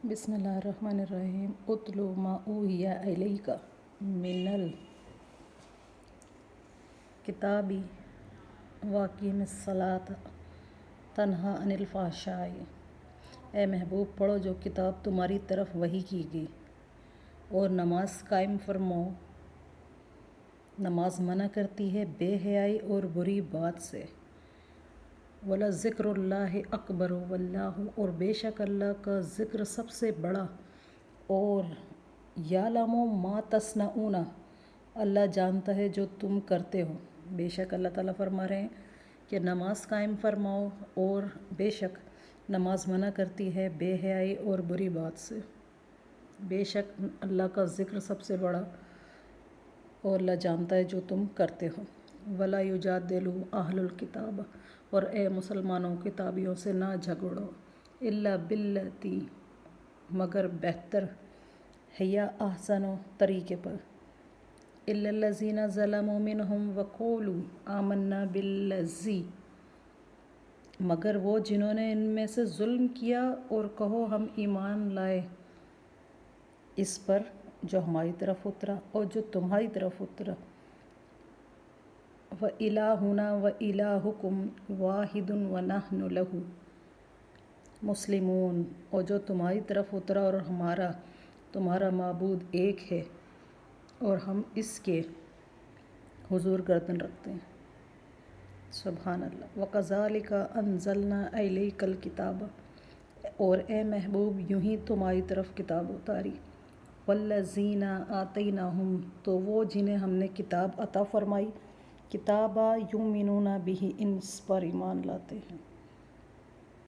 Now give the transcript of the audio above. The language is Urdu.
بسم اللہ الرحمن الرحیم اتلو ما اوحی الیک من الکتاب واقیم الصلاۃ تنہا عن الفحشاء۔ اے محبوب، پڑھو جو کتاب تمہاری طرف وحی کی گئی اور نماز قائم فرماؤ۔ نماز منع کرتی ہے بے حیائی اور بری بات سے۔ وَلَذِکْرُ اللہِ اکبر واللہ، اور بے شک اللہ کا ذکر سب سے بڑا۔ اور یعلم ما تصنعون، اللہ جانتا ہے جو تم کرتے ہو۔ بے شک اللہ تعالیٰ فرما رہے ہیں کہ نماز قائم فرماؤ، اور بے شک نماز منع کرتی ہے بے حیائی اور بری بات سے۔ بے شک اللہ کا ذکر سب سے بڑا، اور اللہ جانتا ہے جو تم کرتے ہو۔ وَلَا يُجَادِلُ أَهْلُ الْكِتَابِ، اور اے مسلمانوں کتابیوں سے نہ جھگڑو۔ إِلَّا بِالَّتِي، مگر بہتر، ہِیَ احسن طریقے پر۔ إِلَّا الَّذِينَ ظَلَمُوا مِنْهُمْ وَقَالُوا آمَنَّا بِالَّذِي، مگر وہ جنہوں نے ان میں سے ظلم کیا اور کہو ہم ایمان لائے اس پر جو ہماری طرف اترا اور جو تمہاری طرف اترا۔ وَإِلَٰهُنَا وَإِلَٰهُكُمْ وَاحِدٌ وَنَحْنُ لَهُ مُسْلِمُونَ، اور جو تمہاری طرف اترا اور تمہارا معبود ایک ہے اور ہم اس کے حضور گردن رکھتے ہیں۔ سبحان اللہ۔ وَكَذَلِكَ أَنزَلْنَا إِلَيْكَ الْكِتَابَ، اور اے محبوب یوں ہی تمہاری طرف کتاب اتاری۔ وَالَّذِينَ آتَيْنَاهُمْ، تو وہ جنہیں ہم نے کتاب عطا فرمائی، کتابا یؤمنون بہ، ان پر ایمان لاتے ہیں۔